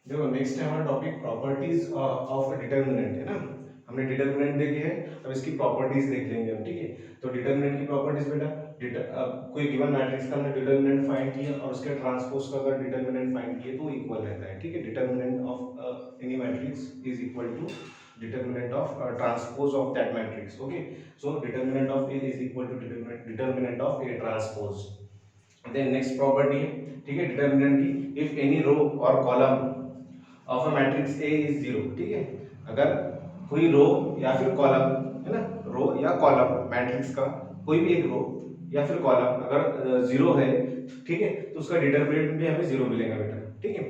देखो नेक्स्ट है हमारा टॉपिक प्रॉपर्टीज ऑफ डिटर्मिनेंट, है ना। हमने डिटर्मिनेंट देखे हैं, अब इसकी प्रॉपर्टीज देख लेंगे हम, ठीक है। तो डिटर्मिनेंट की प्रॉपर्टीज बेटा, अब कोई गिवन मैट्रिक्स का हमने डिटर्मिनेंट फाइंड किया और उसके ट्रांसपोज का अगर डिटर्मिनेंट फाइंड किया तो इक्वल रहता है, ठीक है। Determinant of any matrix is equal to determinant of transpose of that matrix, okay. So determinant of A is equal to determinant of A transpose. Then next property है, ठीक है, determinant की, इफ एनी रो और column of a matrix A is zero, ठीक है। अगर कोई रो या फिर कॉलम, है ना, रो या कॉलम मैट्रिक्स का कोई भी एक रो या फिर कॉलम अगर जीरो है, ठीक है, तो उसका डिटरमिनेंट भी हमें जीरो मिलेगा बेटा, ठीक है।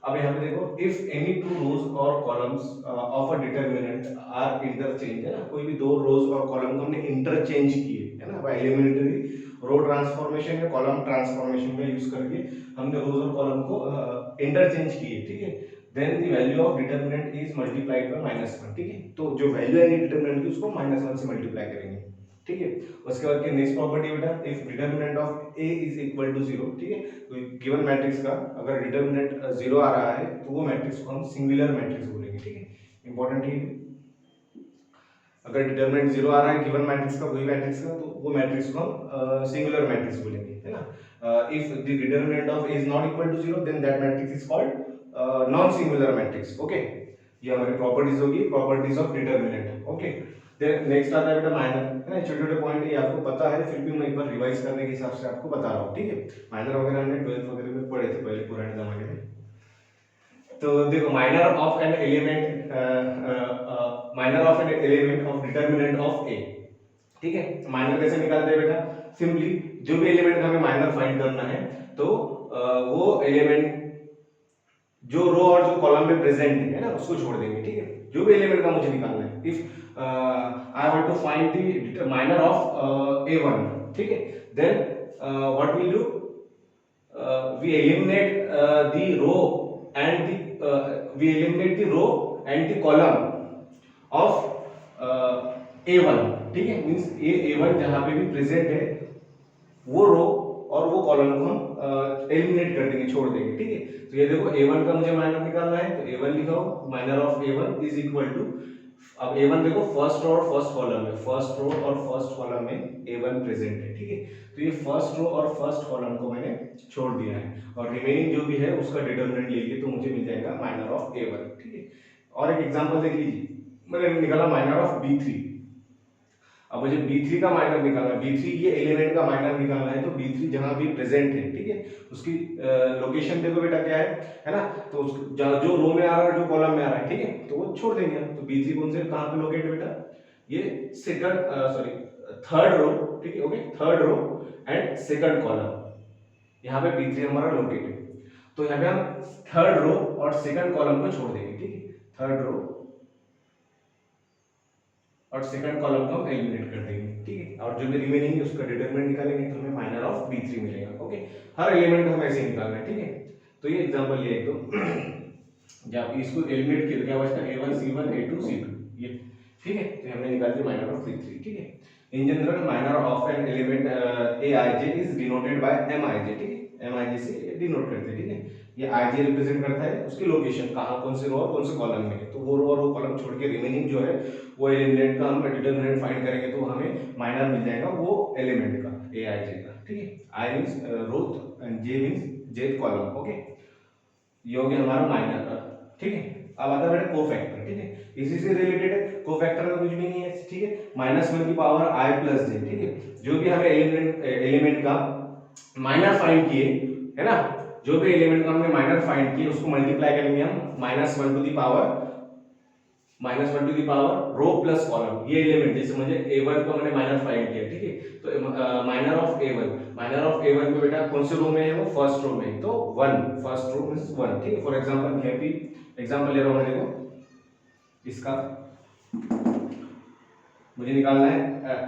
अब यहाँ पे देखो, इफ एनी टू रोज और columns of a determinant are interchange, है ना, कोई भी दो रोज और कॉलम को हमने इंटरचेंज किए, है ना, बाय एलिमेंटरी रो ट्रांसफॉर्मेशन या कॉलम ट्रांसफॉर्मेशन का यूज करके हमने रोज और कॉलम को इंटरचेंज किए, ठीक है। Then the value of determinant is multiplied by -1, ठीक है। तो जो वैल्यू आएगी डिटरमिनेंट की उसको -1 से मल्टीप्लाई करेंगे, ठीक है। उसके बाद की नेक्स्ट प्रॉपर्टी बेटा, if determinant of A is equal to 0, ठीक है, कोई गिवन मैट्रिक्स का अगर डिटरमिनेंट 0 आ रहा है तो वो मैट्रिक्स को हम सिंगुलर मैट्रिक्स बोलेंगे, ठीक है। इंपॉर्टेंट है, अगर डिटरमिनेंट 0 आ रहा है गिवन मैट्रिक्स का, कोई मैट्रिक्स का, तो वो मैट्रिक्स को हम सिंगुलर मैट्रिक्स बोलेंगे, है ना। If the determinant of A is not equal to 0 then that matrix is called non singular matrix, okay. ये हमारी प्रॉपर्टीज होगी, properties of determinant, okay. Then next आता है बेटा माइनर, है ना। छोटे छोटे पॉइंट ये आपको पता है, फिर भी मैं एक बार रिवाइज करने के हिसाब से आपको बता रहा हूँ, ठीक है। माइनर वगैरह हमने 12th वगैरह में पढ़े थे पहले पुराने जमाने में। तो देखो, minor of an element, minor of an element of determinant of A, ठीक है। माइनर कैसे निकालते हैं बेटा, सिंपली जो भी एलिमेंट हमें माइनर फाइंड करना है तो वो एलिमेंट जो रो और जो कॉलम में प्रेजेंट है ना उसको छोड़ देंगे, ठीक है। जो भी एलिमेंट का मुझे निकालना है, if I want to find the minor of a1, ठीक है, then what will do, we eliminate the row and the row and the column of a1, ठीक है। मींस ये a1 जहां पे भी प्रेजेंट है वो रो और वो कॉलम को हम एलिमिनेट कर देंगे, छोड़ देंगे, ठीक है। तो ये देखो, a1 का मुझे माइनर निकालना है तो a1 लिखा हो, minor of a1 is equal to, अब a1 देखो फर्स्ट रो और फर्स्ट कॉलम में, फर्स्ट रो और फर्स्ट कॉलम में a1 प्रेजेंट है, ठीक है। तो ये फर्स्ट रो और फर्स्ट कॉलम को मैंने छोड़ दिया है और रिमेनिंग जो भी है उसका डिटरमिनेंट ले लिए तो मुझे मिल जाएगा माइनर ऑफ a1, ठीक है। और एक एग्जांपल देख लीजिए, मैंने निकाला माइनर ऑफ b3। अब मुझे b3 का माइनर निकालना है, b3 ये एलिमेंट का माइनर निकालना है, तो b3 जहां भी प्रेजेंट है, ठीक है, उसकी लोकेशन देखो बेटा क्या है ना। तो जो रो में आ रहा है और जो कॉलम में आ रहा है, ठीक है, तो वो छोड़ देंगे। तो b3 कौन से कहां पे लोकेट है बेटा, ये सेकंड सॉरी थर्ड रो, ठीक है, okay, third row and second column, यहाँ पे b3 हमारा लोकेट है। तो यहाँ पे हम थर्ड रो और सेकंड कॉलम को छोड़ देंगे, ठीक है, थर्ड रो और सेकंड कॉलम को हम एलिमिनेट कर देंगे, ठीक है। और जो भी रिमेनिंग है उसका डिटरमिनेंट निकालेंगे तो हमें माइनर ऑफ b3 मिलेगा, ओके। हर एलिमेंट को हम ऐसे ही निकालना है, ठीक है। तो ये एग्जांपल लिया एकदम जब इसको एलिमिनेट किया तो क्या बचता है, a1 c1 a2 c2, ये, ठीक है। तो हमने निकाल दिया माइनर ऑफ b3, ठीक है। In general minor of an element aij is denoted by mij, ठीक है, mij से डिनोट करते हैं, ठीक है। ये aj रिप्रेजेंट करता है उसकी लोकेशन, कहां कौन से रो और कौन से कॉलम में है। तो वो रो और वो कॉलम छोड़ के रिमेनिंग जो है वो एलिमेंट का हम डिटरमिनेंट फाइंड करेंगे तो हमें माइनर मिल जाएगा वो एलिमेंट का, aij का, ठीक है। i means Roth and j means jth column, okay. ये हो गया हमारा माइनर, ठीक है। अब आता है बेटा कोफैक्टर, ठीक है, इसी से रिलेटेड है। कोफैक्टर में कुछ भी नहीं है, ठीक है, -1 की पावर i प्लस j, ठीक है। जो भी हमें एलिमेंट का माइनर फाइंड किए, है ना, जो भी एलिमेंट का हमने माइनर फाइंड किए उसको मल्टीप्लाई करेंगे हम -1 to the power row plus column, ये एलिमेंट जैसे मुझे a1 को मैंने माइनर फाइंड किया, ठीक है। तो माइनर ऑफ a1 में बेटा कौन से रो में है, वो फर्स्ट रो में है, तो 1, फर्स्ट रो मींस 1, ठीक है। फॉर एग्जांपल यहाँ पे एग्जांपल ले रहा हूं मैं, देखो इसका मुझे निकालना है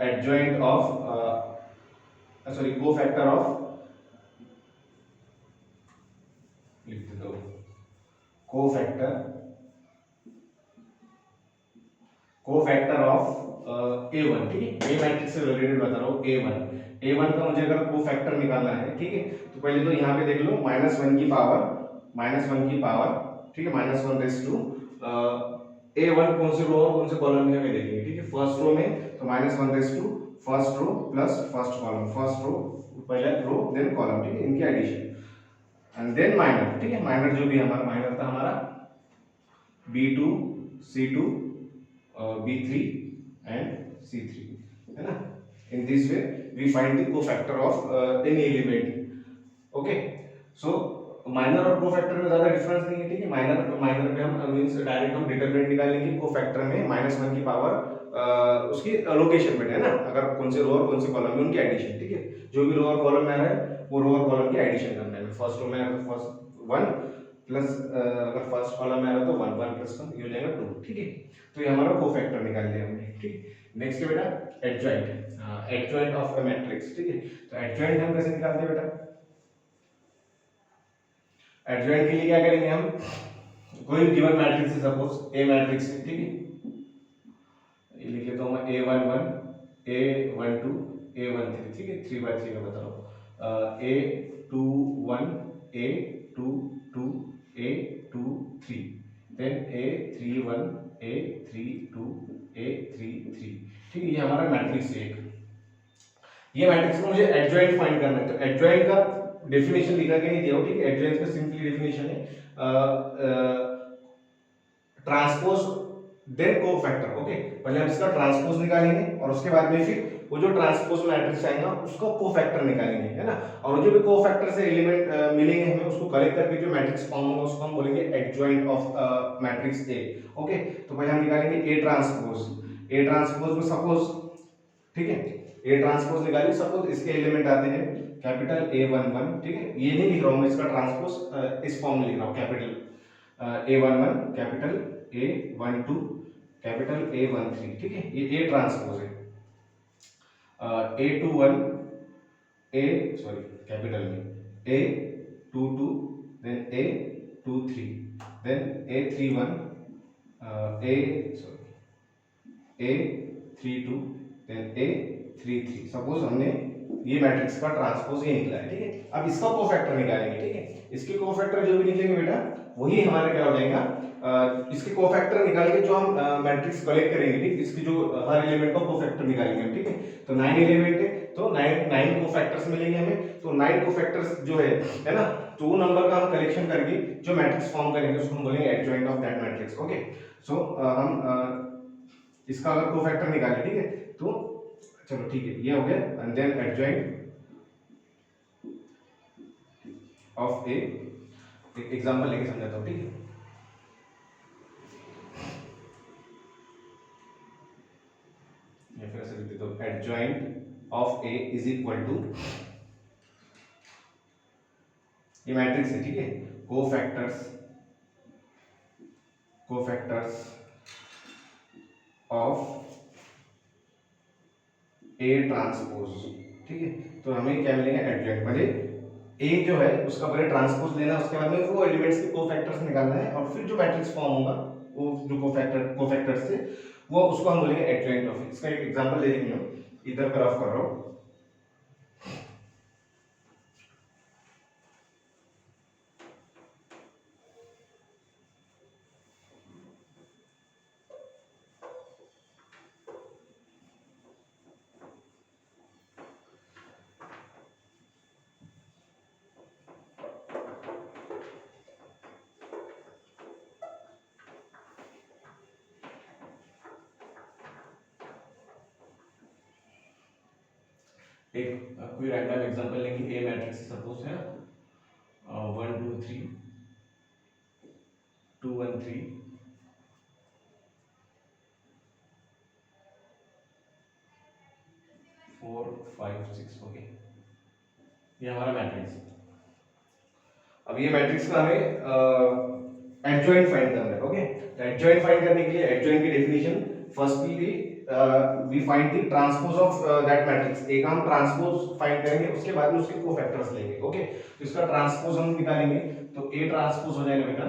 adjoint of sorry cofactor of, लिख दो कोफैक्टर ऑफ a1, ठीक है। ए मैट्रिक्स से रिलेटेड बता रहा हूँ, a1 का मुझे अगर कोफैक्टर निकालना है, ठीक है, तो पहले तो यहाँ पे देख लो -1 की पावर ठीक है, -1 A1 कौन से रो और कौन से कॉलम में हमें देखेंगे, ठीक है। फर्स्ट रो में तो -1 first row plus first column, first row पहले रो देन कॉलम, ठीक है, इनकी एडिशन एंड देन माइनर, ठीक है। माइनर जो भी हमारा माइनर था हमारा B2 C2 B3 and C3, है ना। in this way we find the cofactor of any element, okay। so minor और कोफैक्टर में ज्यादा डिफरेंस नहीं है, ठीक है। माइनर में हम मींस डायरेक्ट हम डिटरमिनेंट निकालेंगे, कोफैक्टर में -1 की पावर उसकी लोकेशन पे है ना, अगर कौन से रो और कौन से कॉलम में उनकी एडिशन, ठीक है। जो भी रो और कॉलम में आ रहा है वो रो और कॉलम की एडिशन करना है। फर्स्ट रो में अगर फर्स्ट 1 प्लस अगर फर्स्ट कॉलम में आ रहा है तो 1 1 प्लस 1 ये हो जाएगा 2, ठीक है। तो ये हमारा कोफैक्टर निकाल लिया हमने, ठीक। नेक्स्ट है बेटा adjoint, adjoint of a matrix, ठीक है। तो एडजॉइंट हम कैसे निकालते हैं बेटा, एडजॉइंट के लिए क्या करेंगे हम, कोई गिवन मैट्रिक्स है, सपोज ए मैट्रिक्स है, ठीक है। ये लिख लेता हूं मैं A11 A12 A13, ठीक है, 3 बाय 3 का बता रहा हूं, A21 A22 A23 then A31 A32 A33, ठीक है। ये हमारा मैट्रिक्स है एक। ये मैट्रिक्स में मुझे एडजॉइंट फाइंड करना है, तो एडजॉइंट का डेफिनेशन लिखा के नहीं दिया हो, ठीक है। एडजॉइंट का सिंपली डेफिनेशन है ट्रांसपोज देन कोफैक्टर, ओके। पहले हम इसका ट्रांसपोज निकालेंगे और उसके बाद में फिर वो जो ट्रांसपोज मैट्रिक्स आएगा उसका कोफैक्टर निकालेंगे, है ना। और जो भी कोफैक्टर से एलिमेंट मिलेंगे हमें, उसको कलेक्ट करके जो मैट्रिक्स फॉर्म होगा उसको हम बोलेंगे adjoint of matrix A, okay. तो पहले हम निकालेंगे ए ट्रांसपोज, ए ट्रांसपोज में सपोज, ठीक है, ए ट्रांसपोज निकालिए, सपोज इसके एलिमेंट आते हैं कैपिटल A11, ठीक है। ये नहीं लिख रहा हूं मैं इसका ट्रांसपोज, इस फॉर्म में लिख रहा हूं, capital A11 capital A12 capital A13, ठीक है। ये ए ट्रांसपोज है। A21 A सॉरी कैपिटल में A22 then A23 then A31 A sorry A32 then A33। Suppose हमने ये मैट्रिक्स का ट्रांसपोज ये निकला है, ठीक है। अब इसका कोफैक्टर निकालेंगे, ठीक है। इसके कोफैक्टर जो भी निकलेंगे बेटा वही हमारा क्या हो जाएगा, इसके कोफैक्टर निकाल के जो हम मैट्रिक्स कलेक्ट करेंगे, ठीक, इसकी जो हर एलिमेंट का कोफैक्टर निकालेंगे, ठीक है। तो 9 एलिमेंट है तो 9 कोफैक्टर्स मिलेंगे हमें, तो 9 कोफैक्टर्स जो है ना, तो वो नंबर का हम कलेक्शन करके जो मैट्रिक्स फॉर्म करेंगे उसको हम बोलेंगे adjoint of that matrix, okay. So हम इसका अगर कोफैक्टर निकाले, ठीक है, तो चलो ठीक है, ये हो गया एंड देन एडजॉइंट ऑफ ए, एक एग्जांपल लेके समझाता हूं, ठीक है। या फिर ऐसे लिख देता हूं, adjoint of A is equal to, ये मैट्रिक्स है, ठीक है, कोफैक्टर्स ऑफ ए ट्रांसपोज, ठीक है। तो हमें क्या मिलेगा, एडजॉइंट पहले ए जो है उसका पहले ट्रांसपोज लेना है, उसके बाद में वो एलिमेंट्स के कोफैक्टर्स निकालना है और फिर जो मैट्रिक्स फॉर्म होगा वो जो कोफैक्टर्स से वो उसको हम बोलेंगे एडजॉइंट ऑफ। इसका एक एग्जांपल ले लेंगे हम, इधर ग्राफ कर रहा हूं, एक कोई रैंडम एग्जांपल लेंगे, ए मैट्रिक्स सपोज है 1 2 3 2 1 3 4 5 6, ओके। ये हमारा मैट्रिक्स। अब ये मैट्रिक्स का हमें एडजॉइंट फाइंड करना है, ओके। तो एडजॉइंट फाइंड करने के लिए एडजॉइंट की definition, firstly we find the transpose of that matrix. एक हम ट्रांसपोज फाइंड करेंगे, उसके बाद में उसके कोफैक्टर्स लेंगे, ओके। तो इसका ट्रांसपोज हम निकालेंगे, तो ए ट्रांसपोज हो जाएगा बेटा,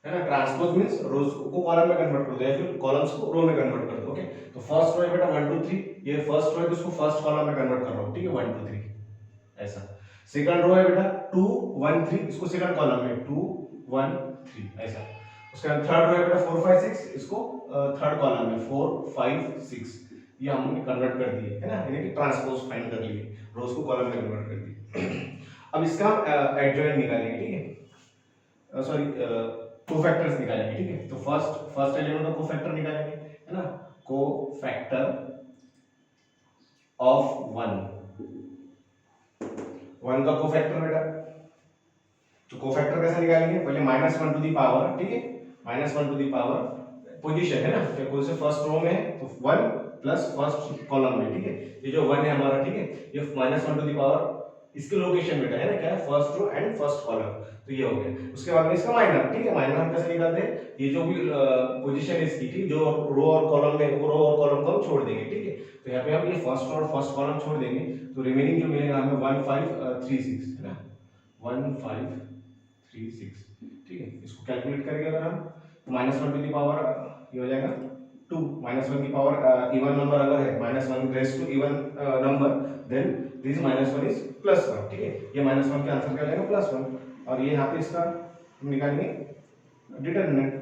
है ना। ट्रांसपोज मींस रोज को कॉलम में कन्वर्ट कर दो या फिर कॉलम्स को रो में कन्वर्ट कर दो, ओके। तो फर्स्ट रो है बेटा 1 2 3, ये फर्स्ट रो है तो इसको फर्स्ट कॉलम में कन्वर्ट कर रहा हूं, ठीक है, 1 2 3 ऐसा। सेकंड रो है बेटा 2 1 3, इसको सेकंड कॉलम में 2 1 3 ऐसा। उसके बाद थर्ड रो है बेटा 4 5 6, इसको थर्ड कॉलम में 4 5 6 ये हमने कन्वर्ट कर दिए है ना, यानी कि ट्रांसपोज फाइंड कर लिए, रोज को कॉलम में कन्वर्ट कर दिए। अब इसका एडजॉइंट निकालेंगे, ठीक है, सॉरी कोफैक्टर्स निकालेंगे, ठीक है। तो फर्स्ट एलिमेंट का कोफैक्टर निकालेंगे, है ना, कोफैक्टर ऑफ 1 का कोफैक्टर बेटा, तो कोफैक्टर कैसे निकालेंगे, पहले -1 टू दी पावर, ठीक है, -1 टू दी पावर पोजीशन है ना, क्या कौन से फर्स्ट रो में है तो 1 प्लस फर्स्ट कॉलम में, ठीक है, ये जो 1 है हमारा, ठीक है, ये -1 टू दी पावर इसकी लोकेशन बेटा है ना, क्या है, first row and first column, तो ये हो गया। उसके बाद में इसका माइनर, ठीक है, माइनर हम कैसे निकालते हैं, ये जो भी पोजीशन है इसकी, ठीक, जो रो और कॉलम में, वो रो और कॉलम को हम छोड़ देंगे, ठीक है, तो यहाँ पे हम ये फर्स्ट रो और फर्स्ट कॉलम छोड़ देंगे, तो रिमेनिंग जो मिलेगा हमें 1 5 3 6 है ना, 1 5 3 6, ठीक है। इसको कैलकुलेट करेंगे अगर हम, -1 टू दी पावर ये हो जाएगा 2, -1 की पावर इवन नंबर अगर है, -1 raise to even number, then this -1 is +1, ठीक है, ये -1 के आंसर क्या जाएगा +1, और ये यहाँ पे इसका निकालेंगे डिटरमिनेंट,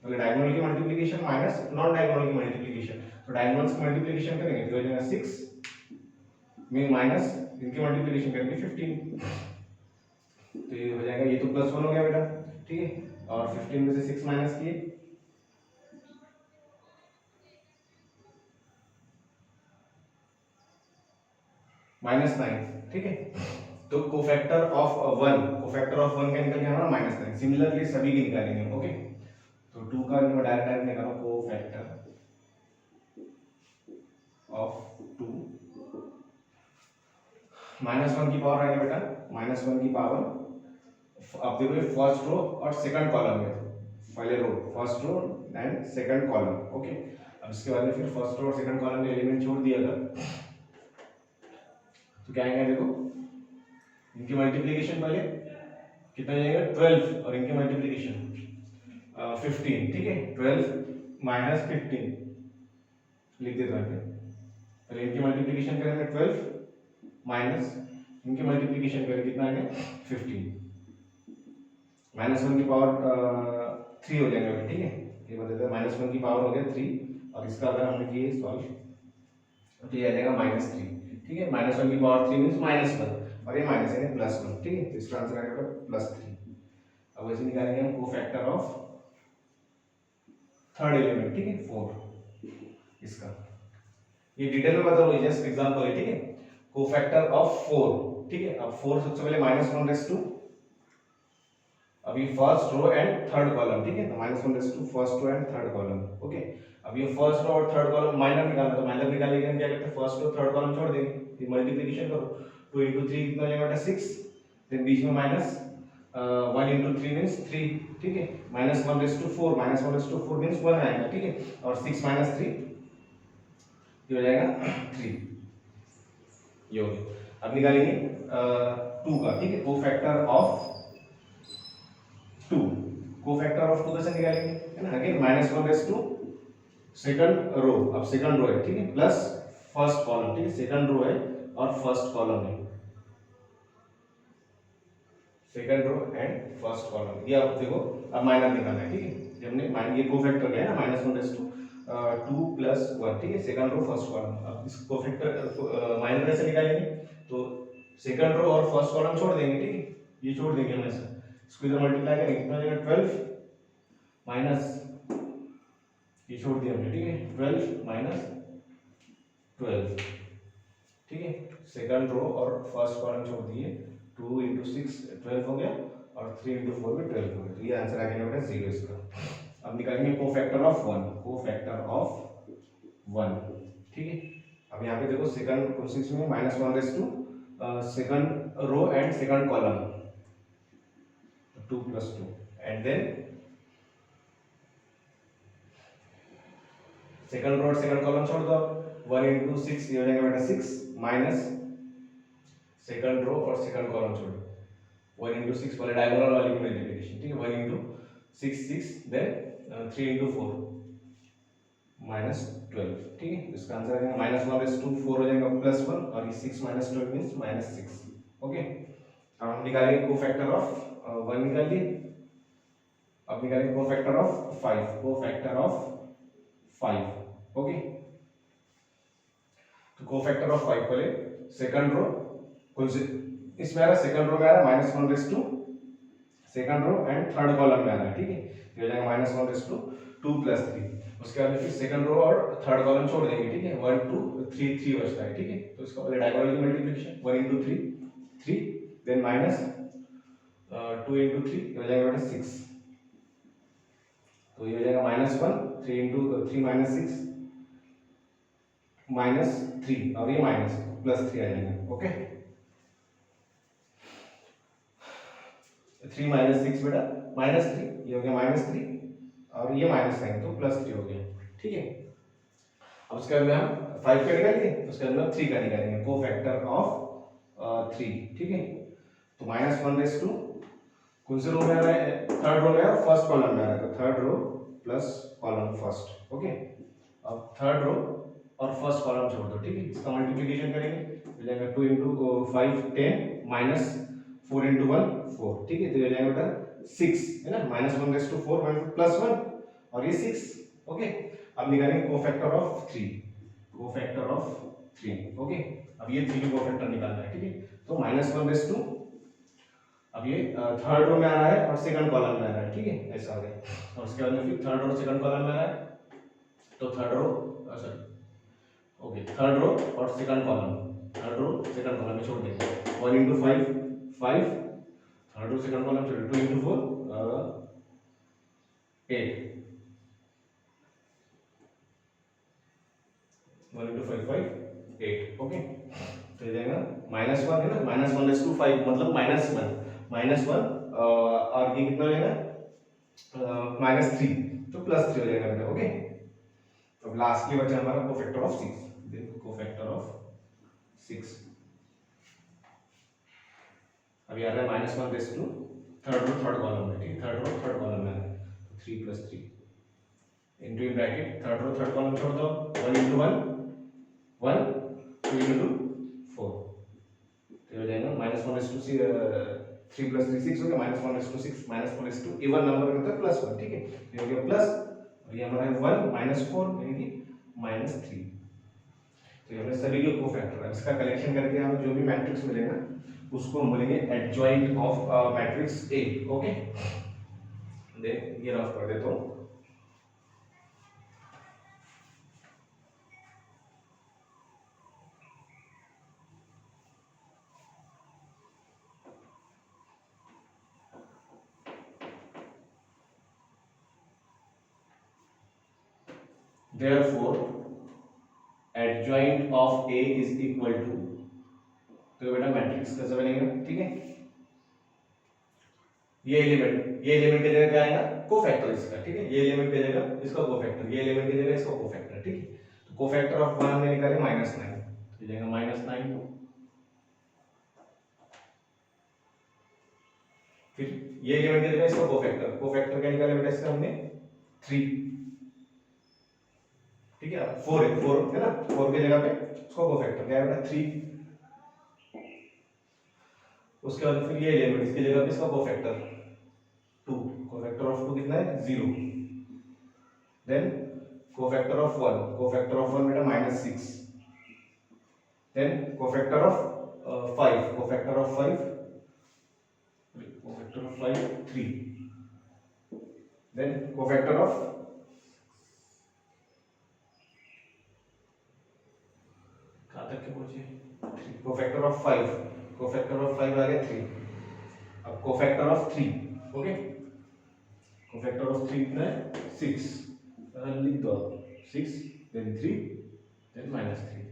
अगर डायगोनल की मल्टीप्लिकेशन माइनस नॉन डायगोनल की मल्टीप्लिकेशन, तो डायगोनल्स की मल्टीप्लिकेशन करेंगे तो हो जाएगा 6 में माइनस इनकी मल्टीप्लिकेशन करेंगे 15, तो ये हो जाएगा, ये तो +1 हो गया बेटा, ठीक है, और 15 में से 6 माइनस किए -9, ठीक है। तो कोफैक्टर ऑफ 1, कोफैक्टर ऑफ 1 का निकल गया हमारा -9, सिमिलरली सभी की निकालेंगे, ओके। तो 2 का मैं डायरेक्ट निकालो, कोफैक्टर ऑफ 2, -1 की पावर आएगा बेटा, -1 की पावर, अब देखो ये फर्स्ट रो और सेकंड कॉलम में, पहले row first row and second column, okay. अब इसके बाद में फिर फर्स्ट रो और सेकंड कॉलम में एलिमेंट छोड़ दिया अगर, तो क्या आएगा देखो, इनकी मल्टीप्लिकेशन पहले कितना जाएगा 12, और इनकी मल्टीप्लिकेशन 15, ठीक है, 12 माइनस 15 लिख देता हूँ, पहले इनकी मल्टीप्लिकेशन करेंगे 12 माइनस इनकी मल्टीप्लिकेशन करें कितना आएगा 15, -1 की पावर 3 हो जाएगा, ठीक है, ये बताते हैं -1 की पावर हो गया 3, और इसका अगर हमने किए सॉल्व तो ये आ जाएगा -3, ठीक है, -1 की पावर 3 मींस -1, और ये माइनस है +1, ठीक है, तो इसका आंसर आएगा +3। अब वैसे निकालेंगे हम कोफैक्टर ऑफ थर्ड एलिमेंट, ठीक है, 4, इसका ये डिटेल में बता दो, जस्ट एग्जांपल है, ठीक है, कोफैक्टर ऑफ 4, ठीक है। अब 4 सबसे पहले -1/2, अब ये first row and third column, ठीक है, तो -1/2 first row and third column, okay. अब ये फर्स्ट रो और थर्ड कॉलम माइनर निकालना, तो माइनर निकालने के लिए क्या करते हैं, फर्स्ट रो थर्ड कॉलम छोड़ देंगे, ये मल्टीप्लिकेशन करो, 2 × 3 कितना हो जाएगा 6, फिर बीच में माइनस 1 × 3 मींस 3, ठीक है, -1/4, -1/4 मींस 1 आएगा, ठीक है, और 6 - 3 ये हो जाएगा 3, ये हो गया। अब निकालेंगे 2 का, ठीक है, कोफैक्टर ऑफ 2, कोफैक्टर ऑफ 2 कैसे निकालेंगे, है ना, अगेन -1/2 सेकंड रो, अब सेकंड रो है, ठीक है, प्लस फर्स्ट कॉलम, ठीक है, सेकंड रो है और फर्स्ट कॉलम है, second row and first column, ये आप देखो, अब माइनर निकालना है, ठीक है, जब हमने माइनर ये कोफैक्टर गया ना -1/2 2 + 1, ठीक है, सेकंड रो फर्स्ट कॉलम, अब इस कोफैक्टर माइनर कैसे निकालेंगे, तो सेकंड रो और फर्स्ट कॉलम छोड़ देंगे, ठीक है, ये छोड़ देंगे हम ऐसा, इसको इधर मल्टीप्लाई करेंगे, कितना हो जाएगा 12 माइनस ये छोड़ दिया हमने, ठीक है, 12 - 12, ठीक है, सेकंड रो और फर्स्ट कॉलम छोड़ दिए, 2 × 6 12 हो गया, और 3 × 4 भी 12 हो गया, तो ये आंसर आ गया बेटा 0 इसका। अब निकालेंगे कोफैक्टर ऑफ 1, कोफैक्टर ऑफ 1, ठीक है। अब यहाँ पे देखो सेकंड प्रोसेस में -1/2 second row and second column, 2 + 2, and then second row और सेकंड कॉलम छोड़ दो, 1 × 6 ये हो जाएगा बेटा 6, माइनस सेकंड रो और सेकंड कॉलम छोड़ो, 1 × 6 पहले डायगोनल वाली की मल्टीप्लिकेशन, ठीक है, 1 × 6 6, देन 3 × 4 -12, ठीक है, इसका आंसर आ जाएगा -1/2 4 हो जाएगा +1, और ये 6 - 12 मींस -6, ओके। अब हम निकालेंगे कोफैक्टर ऑफ 1 निकाल लिए, अब निकालेंगे cofactor of 5, cofactor of 5, okay. तो कोफैक्टर ऑफ 5 को ले, सेकंड रो कौन से इसमें आ रहा है, सेकंड रो में आ रहा है -1/2 second row and third column में आ रहा है, ठीक है। ये हो जाएगा -1/2 + 3। उसके बाद फिर सेकंड रो और थर्ड कॉलम छोड़ देंगे, ठीक है। 1 2 3 3 बचता है, ठीक है। तो इसका पहले डायगोनल की मल्टीप्लिकेशन 1 × 3 3, देन -2 × 3 हो जाएगा बेटा 6। तो ये हो जाएगा -1 3 × 3 -6 -3 और ये माइनस +3 आ जाएगा, ओके। 3 - 6 बेटा -3, ये हो गया -3 और ये माइनस साइन तो +3 हो गया, ठीक है। अब उसके बाद में हम 5 का निकालेंगे, उसके बाद में 3 का निकालेंगे, कोफैक्टर ऑफ 3, ठीक है। तो -1/2 कौन से रो में आ रहा है, थर्ड रो में और फर्स्ट कॉलम में आ रहा है, तो third row plus column first, okay. अब थर्ड रो और फर्स्ट कॉलम छोड़ दो, ठीक है। इसका मल्टीप्लिकेशन करेंगे, हो जाएगा 2 × 5 10 -4 × 1 4, ठीक है। तो ये हो जाएगा बेटा 6, है ना, -1/4 +1 और ये 6, ओके। अब निकालेंगे cofactor of 3, cofactor of 3, okay. अब ये 3 कोफैक्टर निकालना है, ठीक है। तो -1/2, अब ये थर्ड रो में आ रहा है और सेकंड कॉलम में आ रहा है, ठीक है, ऐसा हो गया। और उसके बाद में फिर थर्ड रो सेकंड कॉलम में आ रहा है, तो third row sorry okay, third row और second column, third row second column में छोड़ देंगे, 1 × 5 5, थर्ड रो सेकंड कॉलम छोड़ 2 × 4 8, 1 × 5 5 8, ओके। तो ये जाएगा -1 है ना, -1/5 मतलब -1 और ये कितना हो जाएगा -3, तो +3 हो जाएगा बेटा, ओके। तो लास्टली बचा हमारा कोफैक्टर ऑफ 6, देखो कोफैक्टर ऑफ 6 अभी आ रहा है -1/2 थर्ड रो थर्ड कॉलम में, ठीक, थर्ड रो थर्ड कॉलम में, तो 3 + 3 into bracket third row third column छोड़ दो, 1 × 1 1 2 × 2 4, तो हो जाएगा -1/3 3 + 3 6 हो गया, -1/6 -4/2 इवन नंबर में होता है +1, ठीक है। ये हो गया प्लस और ये हमारा 1 -4 यानी कि -3। तो ये हमने सभी के कोफैक्टर, इसका कलेक्शन करके हमें जो भी मैट्रिक्स मिलेगा उसको हम बोलेंगे adjoint of matrix A, okay. Then ये रफ कर देता हूँ, therefore adjoint of A is equal to, तो बेटा मैट्रिक्स कैसे बनेगा, ठीक है। ये एलिमेंट की जगह क्या आएगा, कोफैक्टर इसका, ठीक है। ये एलिमेंट की जगह इसका कोफैक्टर, ये एलिमेंट की जगह इसका कोफैक्टर, ठीक है। तो कोफैक्टर ऑफ 1 हमने निकाले -9, तो जाएगा -9, फिर ये एलिमेंट की जगह इसका कोफैक्टर क्या निकाले बेटा इसका हमने 3, ठीक है। 4 है ना, 4 की जगह पे इसका कोफैक्टर क्या है बेटा 3, उसके बाद फिर ये एलिमेंट इसकी जगह पे इसका कोफैक्टर 2, कोफैक्टर ऑफ 2 कितना है 0, देन कोफैक्टर ऑफ 1 बेटा -6, then cofactor of 5 3, then cofactor of कहाँ तक के पहुंचे 3, कोफैक्टर ऑफ 5 आ गया 3। अब cofactor of 3, okay, cofactor of 3 कितना है 6, लिख दो 6, देन 3, देन -3,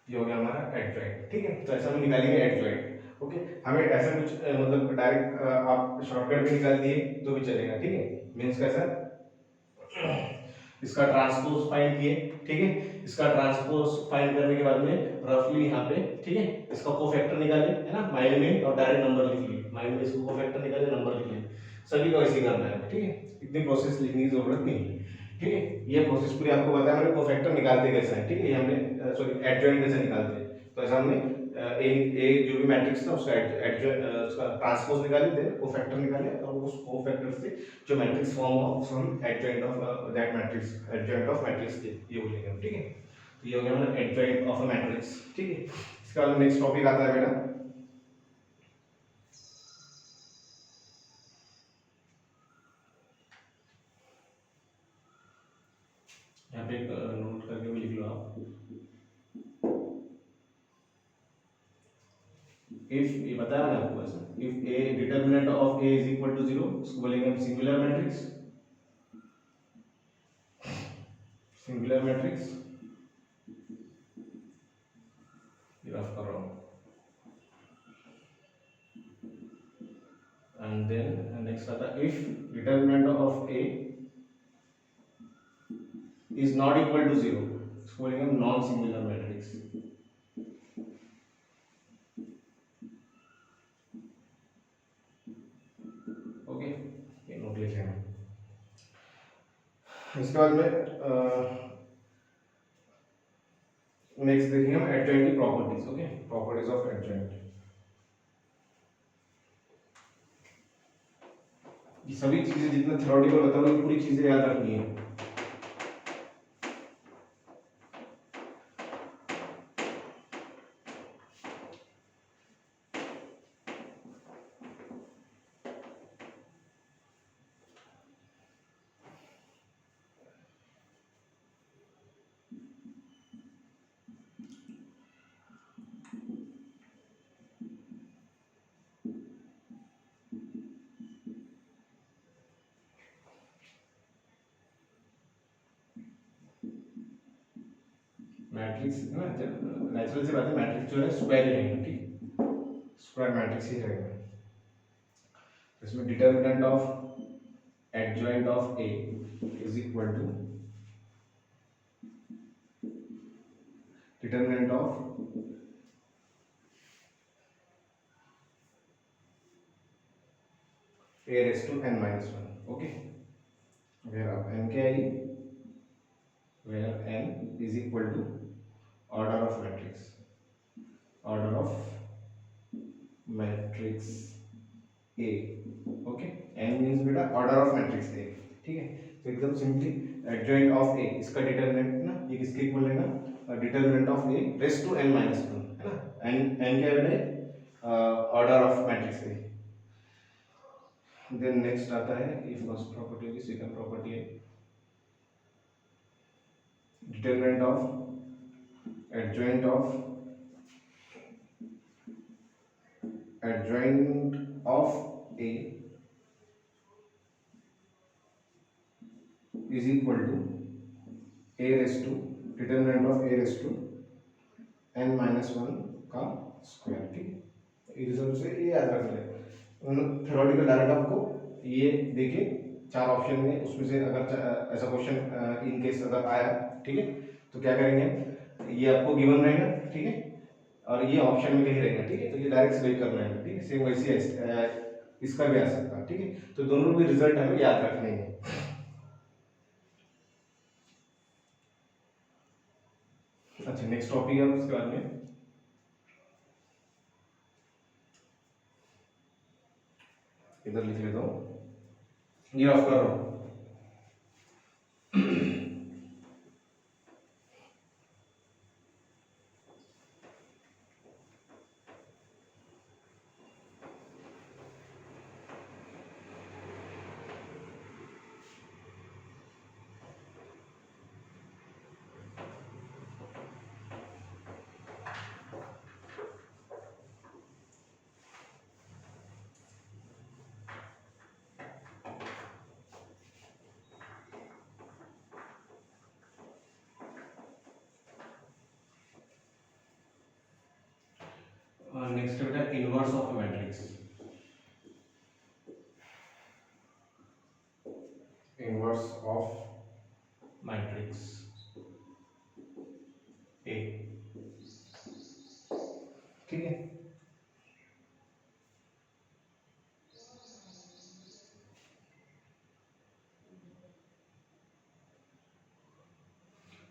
ये हो गया हमारा एडजॉइंट, ठीक है। तो ऐसा हम निकालेंगे एडजॉइंट, ओके। हमें ऐसा कुछ मतलब डायरेक्ट आप शॉर्टकट में निकाल दिए तो भी चलेगा, ठीक है। मींस कैसा, इसका ट्रांसपोज फाइंड किए, ठीक है। इसका ट्रांसपोज फाइंड करने के बाद में रफली यहाँ पे, ठीक है, इसका कोफैक्टर निकाले, है ना, माइंड में और डायरेक्ट नंबर लिख लिए, माइंड में इसको कोफैक्टर निकाले नंबर लिख लिए, सभी को ऐसे करना है, ठीक है। इतनी प्रोसेस लिखने की जरूरत नहीं है, ठीक है। ये प्रोसेस पूरी आपको बताया मैंने, कोफैक्टर निकालते कैसे हैं, ठीक है। ये हमने सॉरी एडजॉइंट कैसे निकालते हैं, तो ऐसा हमने ए जो भी मैट्रिक्स था उसका उसका ट्रांसपोज निकाले, देन कोफैक्टर निकाले और उस कोफैक्टर से जो मैट्रिक्स फॉर्म हुआ उसको हम adjoint of that matrix, adjoint of matrix ये बोलेंगे हम, ठीक है। तो ये हो गया हमारा एडजॉइंट ऑफ अ मैट्रिक्स, ठीक है। इसके बाद नेक्स्ट टॉपिक आता है बेटा यहाँ पे नोट करके भी लिख लो आप। इफ ये बताया मैंने आपको ऐसा, if A determinant of A is equal to 0 इसको बोलेंगे हम सिंगुलर मैट्रिक्स, सिंगुलर मैट्रिक्स ये रफ कर रहा हूँ। एंड देन नेक्स्ट आता है if determinant of A is not equal to 0 इसको बोलेंगे हम नॉन सिंगुलर मैट्रिक्स। ओके, ये नोट लिख लेना। इसके बाद में नेक्स्ट देखेंगे हम एडजॉइंट की properties. Okay, properties of adjoint. ये सभी चीजें जितना थ्योरेटिकल बता रहा हूँ पूरी चीजें याद रखनी है। मैट्रिक्स ना नेचुरल सी बात है, मैट्रिक्स जो है स्क्वायर ही रहेगा, ठीक, स्क्वायर मैट्रिक्स ही रहेगा। इसमें determinant of adjoint of A is equal to determinant of a raised to n minus 1, okay, where n क्या है, where n is equal to order of matrix, order of matrix A, okay, n means बेटा order of matrix A, ठीक है। तो एकदम simply adjoint of A इसका determinant ना ये किसके इक्वल रहेगा, determinant of A raised to n minus 1 है ना, n क्या है order of matrix A। Then next आता है ये फर्स्ट प्रॉपर्टी होगी, सेकंड प्रॉपर्टी है determinant of adjoint of A is equal to A raise to determinant of A raise to n minus 1 का स्क्वायर, ठीक है। इस हिसाब से ये याद रख लें। थ्योरेटिकल डायरेक्ट आपको ये देखिए चार ऑप्शन में उसमें से अगर ऐसा क्वेश्चन इन केस अगर आया, ठीक है, तो क्या करेंगे, ये आपको गिवन रहेगा, ठीक है, और ये ऑप्शन में कहीं रहेगा, ठीक है, तो ये डायरेक्ट सिलेक्ट करना है, ठीक है। सेम वैसे इसका भी आ सकता है, ठीक है। तो दोनों भी रिजल्ट हमें याद रखने हैं। अच्छा, नेक्स्ट टॉपिक है उसके बाद में इधर लिख लेता हूँ, ये ऑफ कर रहा हूँ। नेक्स्ट बेटा inverse of matrix, inverse of matrix ए, ठीक है।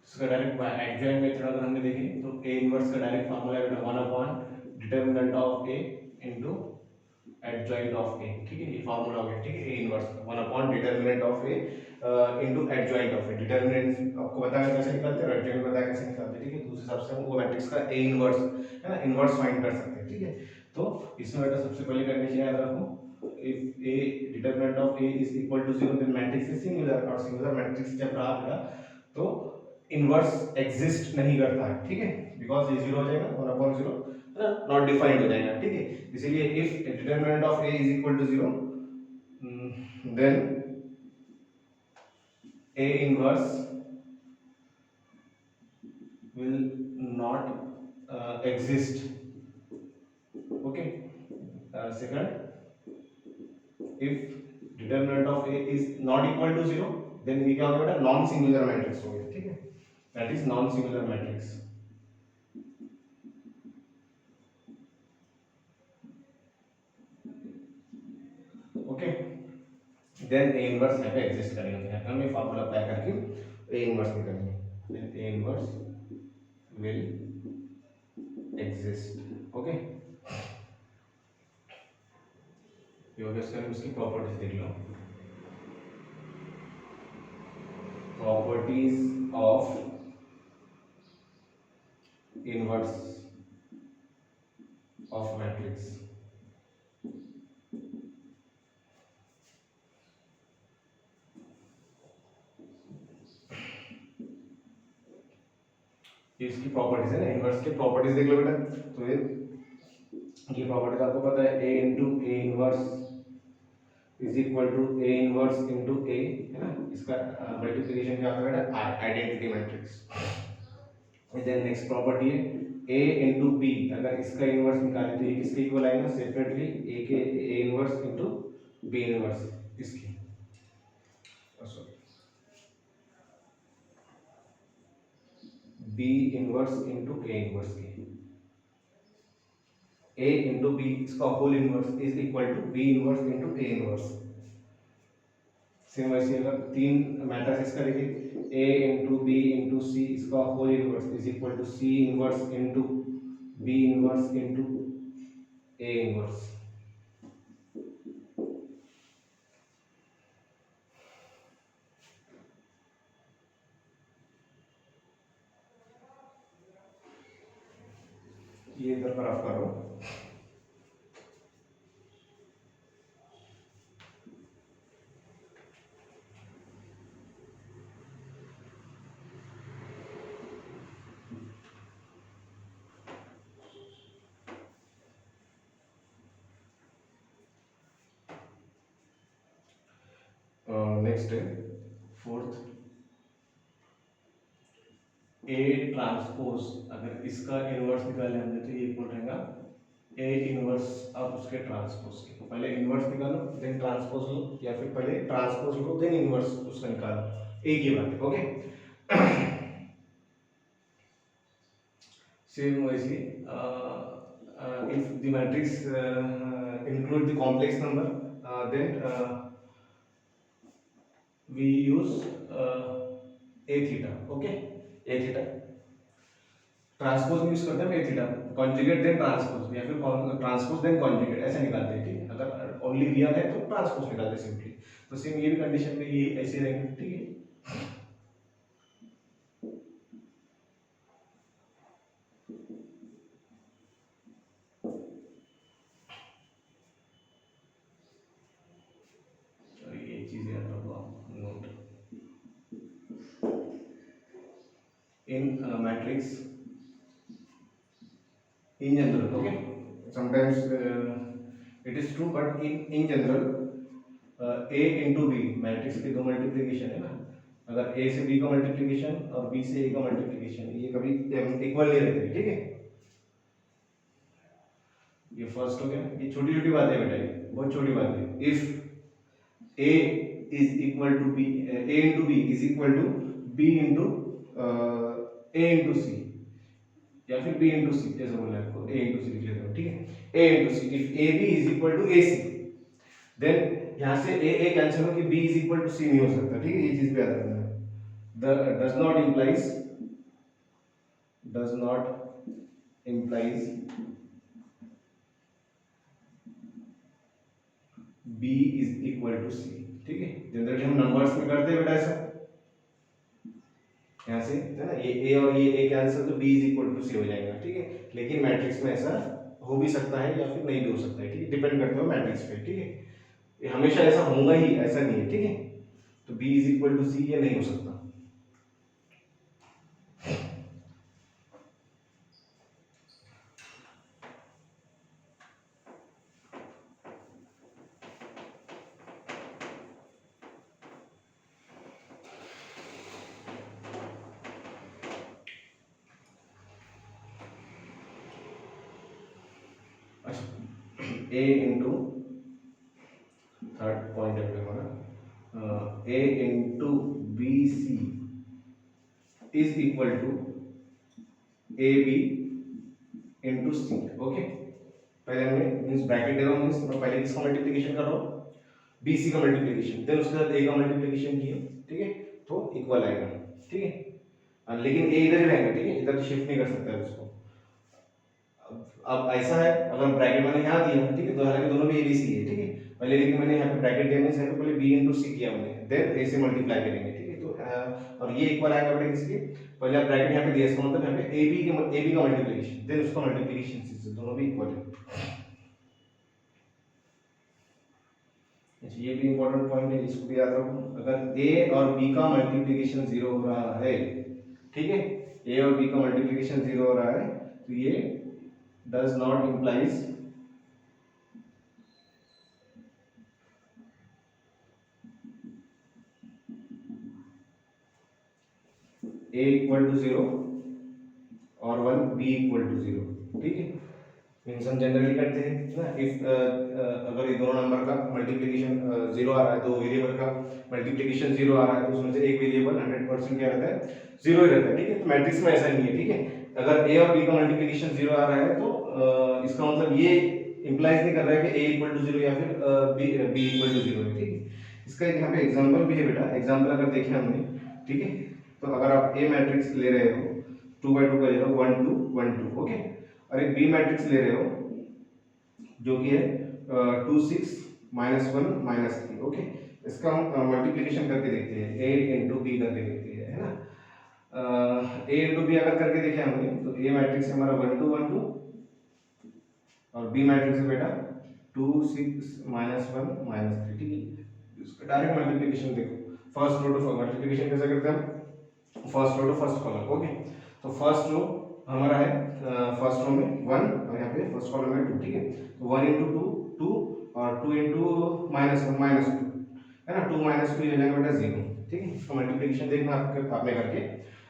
इसका डायरेक्ट एडजॉइंट मेथड अगर हमने देखें तो ए इनवर्स का डायरेक्ट फार्मूला है बेटा 1/√n determinant of A into adjoint of A, ठीक है, ये फार्मूला हो गया, ठीक है, ए इनवर्स का 1 determinant of A into adjoint of A. Determinant आपको बताया कैसे निकालते हैं, एडजॉइंट बताया कैसे निकालते हैं, ठीक है, तो उस हिसाब से हम वो मैट्रिक्स का ए इनवर्स है ना, इनवर्स फाइंड कर सकते हैं, ठीक है। तो इसमें बेटा सबसे पहले कंडीशन याद रखो, if A determinant of A is equal to 0 then matrix is singular, और सिंगुलर मैट्रिक्स जब रहा बेटा तो इनवर्स एग्जिस्ट नहीं करता है, ठीक है, बिकॉज ये 0 हो जाएगा 1/0 है ना, नॉट डिफाइंड हो जाएगा, ठीक है। इसीलिए if determinant of A is equal to 0 then A inverse will not exist, okay। Second, if determinant of a is not equal to 0 then ये क्या हो गया बेटा, नॉन सिंगुलर मैट्रिक्स हो गया, ठीक है, that is non singular matrix, okay. Then A inverse यहाँ पे एग्जिस्ट करेगा, यहाँ पे हमें फार्मूला अप्लाई करके ए इनवर्स निकालेंगे, then A inverse will exist, okay. ये हो गया, इसकी प्रॉपर्टीज देख लो, properties of inverse of matrix. ये इसकी प्रॉपर्टीज है ना, इनवर्स की प्रॉपर्टीज देख लो बेटा। तो ये प्रॉपर्टीज आपको पता है, A into A inverse is equal to A inverse into A, है ना, इसका मल्टीप्लिकेशन क्या होता है बेटा, identity matrix. Then next property है ए इंटू बी, अगर इसका इनवर्स निकाले तो ये किसके इक्वल आएगा, सेपरेटली ए के A inverse into B inverse इसकी, B inverse into A inverse की, ए इंटू बी इसका whole inverse is equal to B inverse into A inverse. Same वैसे अगर तीन मैट्रिसेस करेंगे, A into B into C इसका whole inverse is equal to C inverse into B inverse into A inverse. ये इधर पर आप करो, नेक्स्ट है फोर्थ, ए ट्रांसपोज, अगर इसका इनवर्स निकाले हमने तो ये इक्वल रहेगा ए इनवर्स अब उसके ट्रांसपोज के। तो पहले इनवर्स निकालो देन ट्रांसपोज लो, या फिर पहले ट्रांसपोज लो देन इनवर्स उसका निकालो, एक ही बात है, ओके। सेम वैसे if the matrix include the complex number then we use a theta, okay, a theta transpose use करते हैं ए थीटा, कॉन्जुगेट देन ट्रांसपोज, या फिर ट्रांसपोज देन कॉन्जुगेट ऐसे निकालते हैं, ठीक है। अगर ओनली रियल है तो ट्रांसपोज निकालते हैं सिंपली। तो सेम ये भी कंडीशन में ये ऐसे रहेंगे, ठीक है। ये चीजें याद रखो आप, note in matrix in general, okay, sometimes it is true but in general a into b matrix के दो मल्टीप्लिकेशन है ना, अगर a से b का मल्टीप्लिकेशन और b से a का मल्टीप्लिकेशन ये कभी इक्वल नहीं रहते, ठीक है। ये फर्स्ट हो गया, ये छोटी छोटी बातें है बेटा, ये बहुत छोटी बात है। If a is equal to b, a into b is equal to b into a into c, या फिर b इंटू सी, जैसे बोला आपको a इंटू सी लिख लेते हो, ठीक है। a into C, if A B is equal to A C then यहाँ से a कैंसिल हो कि b is equal to C नहीं हो सकता, ठीक है, ये चीज पे याद रखना है। Does not implies B is equal to C, ठीक है। जनरली हम नंबर्स में करते हैं बेटा ऐसा, यहाँ से है ना, ये ए और ये ए कैंसिल, तो बी इज इक्वल टू सी हो जाएगा, ठीक है। लेकिन मैट्रिक्स में ऐसा हो भी सकता है या फिर नहीं भी हो सकता है, ठीक है, डिपेंड करता है मैट्रिक्स पे, ठीक है। ये हमेशा ऐसा होगा ही, ऐसा नहीं है, ठीक है। तो बी इज इक्वल टू सी ये नहीं हो सकता। ए इंटू थर्ड पॉइंट है हमारा, A into B C is equal to A B into C, okay. पहले हमने मींस ब्रैकेट दे रहा हूँ, मींस मैं पहले किसका मल्टीप्लिकेशन कर रहा हूँ, बी सी का मल्टीप्लिकेशन, देन उसके साथ ए का मल्टीप्लिकेशन किया, ठीक है, तो इक्वल आएगा, ठीक है। लेकिन ए इधर ही रहेगा, ठीक है, इधर शिफ्ट नहीं कर सकता है उसको। अब ऐसा है, अगर ब्रैकेट मैंने यहाँ दिया, ठीक है, तो हालांकि दोनों भी ए बी सी है, ठीक है, पहले लेकिन मैंने यहाँ पे ब्रैकेट दिया, मींस यहाँ पे पहले बी इंटू सी किया मैंने, देन ए से मल्टीप्लाई करेंगे, ठीक है। तो और ये इक्वल आएगा बेटा किसके, पहले आप ब्रैकेट यहाँ पे दिया, इसका मतलब यहाँ पे ए बी का मल्टीप्लिकेशन, देन उसका मल्टीप्लिकेशन सी से, दोनों भी इक्वल है। अच्छा, ये भी इंपॉर्टेंट पॉइंट है, इसको भी याद रखो। अगर ए और बी का मल्टीप्लिकेशन जीरो हो रहा है, ठीक है, ए और बी का मल्टीप्लिकेशन जीरो हो रहा है, तो ये does not implies a equal to 0 और 1 b equal to 0, ठीक है। मीन्स हम जनरली करते हैं ना, इफ अगर ये दोनों नंबर का मल्टीप्लिकेशन 0 आ रहा है, दो वेरिएबल का मल्टीप्लिकेशन 0 आ रहा है, तो उसमें से एक वेरिएबल 100% क्या रहता है, 0 ही रहता है, ठीक है। तो मैट्रिक्स में ऐसा नहीं है, ठीक है। अगर a और b का मल्टीप्लिकेशन 0 आ रहा है, तो इसका मतलब ये इंप्लाइज नहीं कर रहा है कि a इक्वल टू 0 या फिर b इक्वल टू 0 है, ठीक है। इसका एक यहाँ पे एग्जांपल भी है बेटा, एग्जांपल अगर देखें हमने, ठीक है, तो अगर आप a मैट्रिक्स ले रहे हो 2/2 का ले रहे हो 1 2 1 2, ओके, और एक b मैट्रिक्स ले रहे हो जो कि है 2 6 -1 -3, ओके। इसका हम मल्टीप्लिकेशन करके देखते हैं, a इंटू बी करके देखते हैं, है ना। a इंटू बी अगर करके देखें हमने, तो a मैट्रिक्स हमारा 1 2 1 2 और b मैट्रिक्स है बेटा 2 6 -1 -3, ठीक है। इसका डायरेक्ट मल्टीप्लिकेशन देखो, फर्स्ट रो टू मल्टीप्लिकेशन कैसे करते हैं हम, first row to first column, okay. तो फर्स्ट रो हमारा है, फर्स्ट रो में 1 और यहाँ पे फर्स्ट कॉलम में 2, ठीक है। तो 1 इंटू 2 2 और 2 इंटू -1 -2, है ना, 2 -2 ये हो जाएगा बेटा 0, ठीक है। इसका मल्टीप्लिकेशन देखना आपने करके।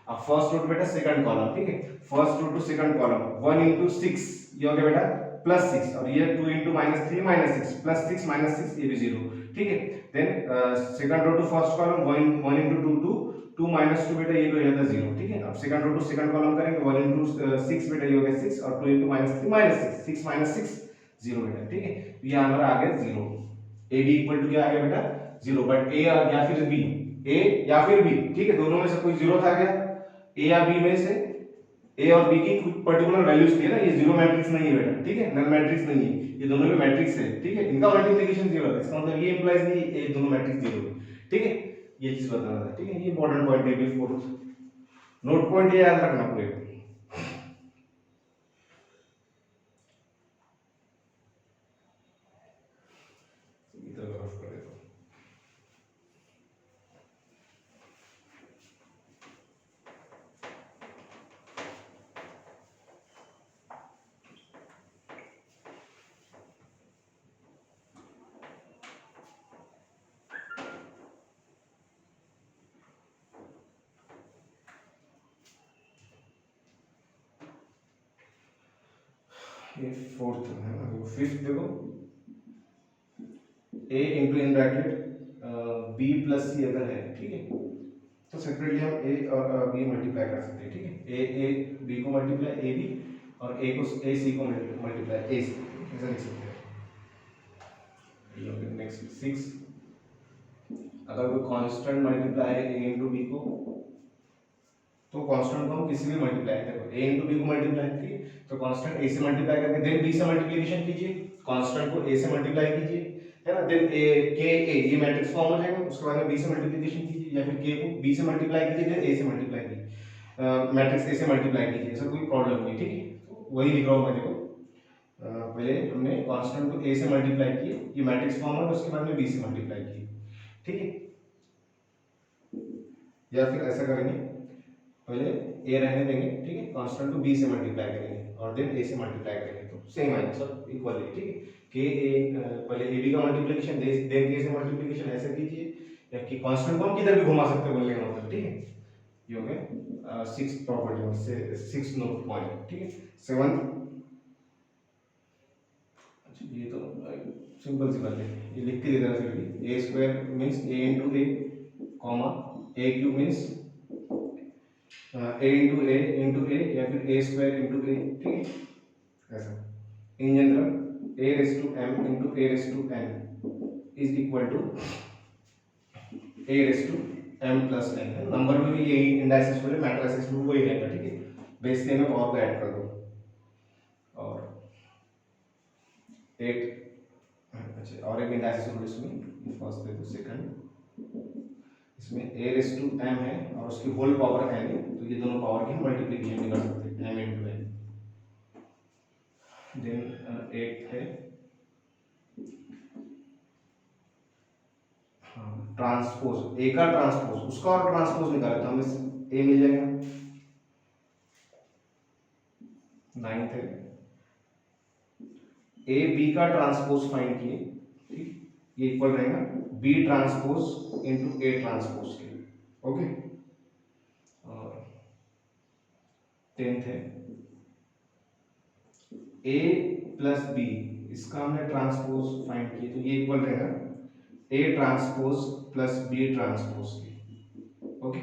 अब फर्स्ट रो टू बेटा सेकंड कॉलम, ठीक है, first row to second column 1 into 6 ये हो गया बेटा +6, और ये 2 इंटू -3 -6 +6 -6 ये भी 0, ठीक है। Then second row to first column 1 into 2 2 -2 बेटा ये भी हो जाता है 0, ठीक है। अब second row to second column करेंगे 1 इंटू 6 बेटा ये हो गया 6 और 2 इंटू -3 -6 6 -6 0 बेटा, ठीक है। तो ये हमारा आ गया 0, ए बी इक्वल टू क्या आ गया बेटा 0, बट ए या फिर बी, ए या फिर बी, ठीक है, दोनों में से कोई 0 था क्या, ए या बी में से ए और बी की कुछ पर्टिकुलर वैल्यूज थी ना, ये जीरो मैट्रिक्स नहीं है बेटा, ठीक है, नल मैट्रिक्स नहीं है, ये दोनों में मैट्रिक्स है, ठीक है, इनका मल्टीप्लिकेशन 0 है, इसका मतलब ये इंप्लाइज नहीं ये दोनों मैट्रिक्स 0 है, ठीक है। ये चीज बताना था, ठीक है, ये इंपॉर्टेंट पॉइंट है, भी फोर्थ नोट पॉइंट ये याद रखना पूरे। इधर रफ कर देता हूं। ये फोर्थ है ना, वो फिफ्थ देखो, a into in bracket b plus C अगर है, ठीक है, तो सेपरेटली हम a और b मल्टीप्लाई कर सकते हैं, ठीक है, a b को मल्टीप्लाई a b और a को a c को मल्टीप्लाई a c, ऐसा लिख सकते हैं। नेक्स्ट 6, अगर कोई कांस्टेंट मल्टीप्लाई है a इंटू b को, तो कांस्टेंट को हम किसी भी मल्टीप्लाई देखो a इंटू b को मल्टीप्लाई किए, तो कांस्टेंट a से मल्टीप्लाई करके देन b से मल्टीप्लिकेशन कीजिए, कांस्टेंट को a से मल्टीप्लाई कीजिए, है ना। देन ए के ए ये मैट्रिक्स फॉर्म हो जाएगा, उसके बाद में बी से मल्टीप्लिकेशन कीजिए या फिर के को बी से मल्टीप्लाई कीजिए देन ए से मल्टीप्लाई कीजिए, मैट्रिक्स ए से मल्टीप्लाई कीजिए, ऐसा कोई प्रॉब्लम नहीं, ठीक है। तो वही लिख रहा हूँ मैं, देखो पहले हमने कांस्टेंट को ए से मल्टीप्लाई किए, ये मैट्रिक्स फॉर्म है, उसके बाद में बी से मल्टीप्लाई किए, ठीक है। या फिर ऐसा करेंगे, पहले ए रहने देंगे, ठीक है, कांस्टेंट को बी से मल्टीप्लाई करेंगे और देन ए से मल्टीप्लाई करेंगे, तो सेम आएगा सब इक्वल है, ठीक है। के ए पहले ए बी का मल्टीप्लिकेशन देन के से मल्टीप्लिकेशन ऐसे कीजिए, या कि कांस्टेंट को हम किधर भी घुमा सकते हैं बोलने का मतलब, ठीक है। ये हो गया 6th प्रॉपर्टी से 6th नोट पॉइंट, ठीक है। 7th, अच्छा ये तो सिंपल सी बात है, ये लिख के देना फिर A square means A into A comma A cube means A into A या फिर ए स्क्वायर इंटू ए, ठीक है। ऐसा in general A raise to M into A raise to N is equal to A raise to M plus N, number में भी यही indices वाले matrices में वही रहेगा, ठीक है। बेस से में पावर को ऐड कर दो और 8, अच्छा और एक इंडाइसिस रूल इसमें फर्स्ट दे दो, सेकंड इसमें a रेस टू m है और उसकी होल पावर n है, तो ये दोनों पावर की मल्टीप्लिकेशन निकाल सकते हैं m इंटू n। देन 8 है ट्रांसपोज, a का ट्रांसपोज उसका और ट्रांसपोज निकाले तो हमें a मिल जाएगा। 9th है a b का ट्रांसपोज फाइंड किए, ठीक, ये इक्वल रहेगा b transpose into a transpose के, ओके। और 10th है a प्लस b, इसका हमने ट्रांसपोज फाइंड किए, तो ये इक्वल रहेगा a transpose plus b transpose के, ओके।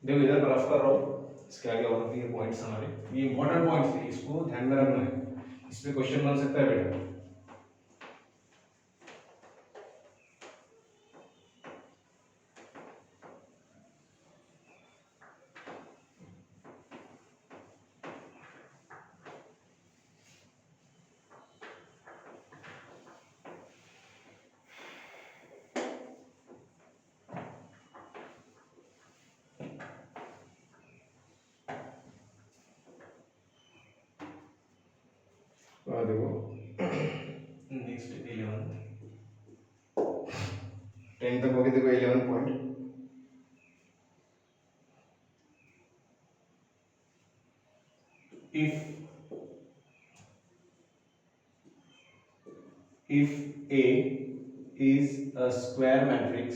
देखो इधर रफ कर रहा हूँ, इसके आगे और भी पॉइंट्स हमारे, ये इंपॉर्टेंट पॉइंट्स है, इसको ध्यान में रखना है, इस पे क्वेश्चन बन सकता है बेटा। देखो नेक्स्ट 11 10 तक हो गया, देखो 11 point, if A is a square matrix,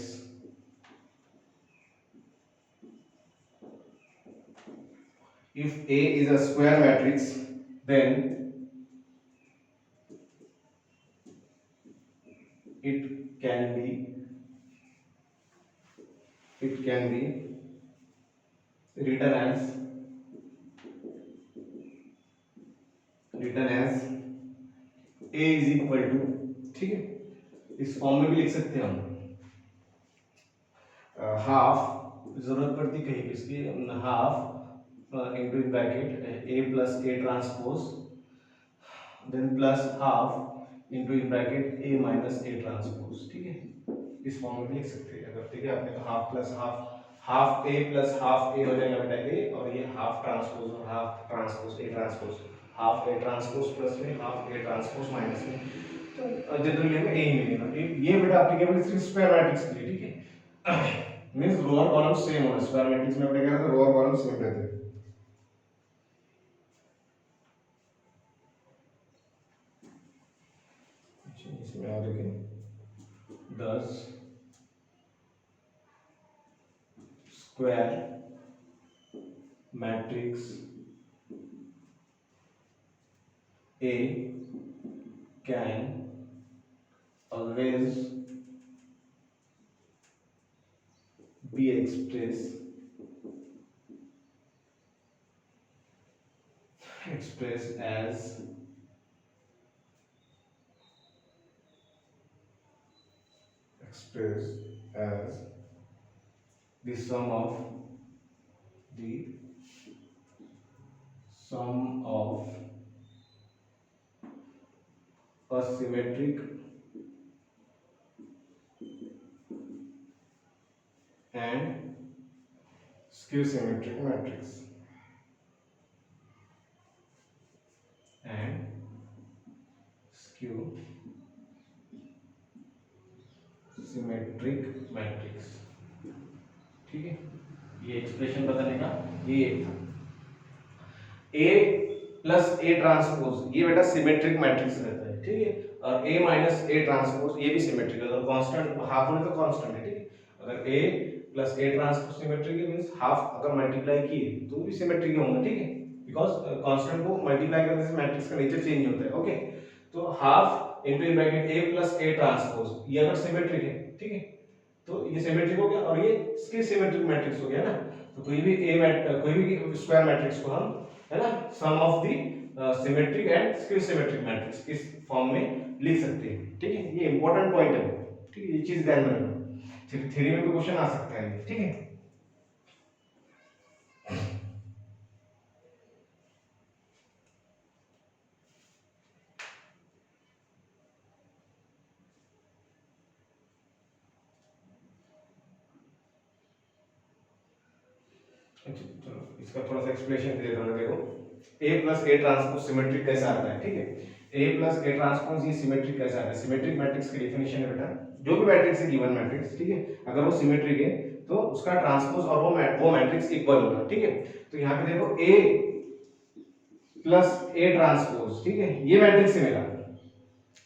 if A is a square matrix then it can be written as A is equal to, ठीक है, इस फॉर्म में भी लिख सकते हैं हम, हाफ जरूरत पड़ती कहीं भी इसकी, half into bracket A plus A transpose then plus half into bracket A minus A transpose, ठीक है, इस फॉर्म में भी लिख सकते हैं अगर, ठीक है। आपने तो half plus half, half A plus half A हो जाएगा बेटा A, और ये हाफ ट्रांसपोज और half transpose A transpose, half A transpose plus में हाफ A ट्रांसपोज माइनस में, तो जनरली हमें A ही मिलेगा। ये बेटा एप्लीकेबल सिर्फ स्क्वायर मैट्रिक्स के लिए, ठीक है। मींस रो और कॉलम सेम होना, स्क्वायर मैट्रिक्स में अपने क्या रहता है, रो और कॉलम सेम रहते हैं। इसमें और देखें 10 square matrix A can always be expressed as the sum of the sum of a symmetric and skew symmetric matrix and skew symmetric matrix. ठीक है, ये एक्सप्रेशन बताने का ये एक था। A प्लस ए ट्रांसपोज ये बेटा सिमेट्रिक मैट्रिक्स रहता है। ठीक है, और A माइनस ए ट्रांसपोज ये भी सिमेट्रिक है। अगर कांस्टेंट हाफ होने तो कांस्टेंट है। ठीक है, अगर A plus A transpose symmetric है मींस हाफ अगर मल्टीप्लाई किए तो भी सिमेट्रिक होंगे। ठीक है, बिकॉज़ कांस्टेंट को मल्टीप्लाई करने से मैट्रिक्स का नेचर चेंज होता है। ओके, तो half into bracket A plus A transpose ये अगर सिमेट्रिक है, ठीक है, तो ये सिमेट्रिक हो गया और ये स्क्यू सिमेट्रिक मैट्रिक्स हो गया ना। तो कोई भी स्क्वायर मैट्रिक्स को हम, है ना, sum of the symmetric and skew symmetric matrix इस फॉर्म में लिख सकते हैं। ठीक है, ये इंपॉर्टेंट पॉइंट है। ठीक है, ये चीज ध्यान में रखना, थ्योरी में भी क्वेश्चन आ सकता है। ठीक है, चलो इसका थोड़ा सा एक्सप्लेनेशन दे देता हूं। देखो, A plus A transpose symmetric कैसा आता है। ठीक है, A प्लस ए ट्रांसपोज ये सिमेट्रिक कैसा आता है। सिमेट्रिक मैट्रिक्स की डेफिनेशन है बेटा, जो भी मैट्रिक्स है गिवन मैट्रिक्स, ठीक है, अगर वो सिमेट्रिक है तो उसका ट्रांसपोज और वो मैट्रिक्स इक्वल होगा। ठीक है, तो यहाँ पे देखो A प्लस ए ट्रांसपोज, ठीक है, ये मैट्रिक्स है मेरा,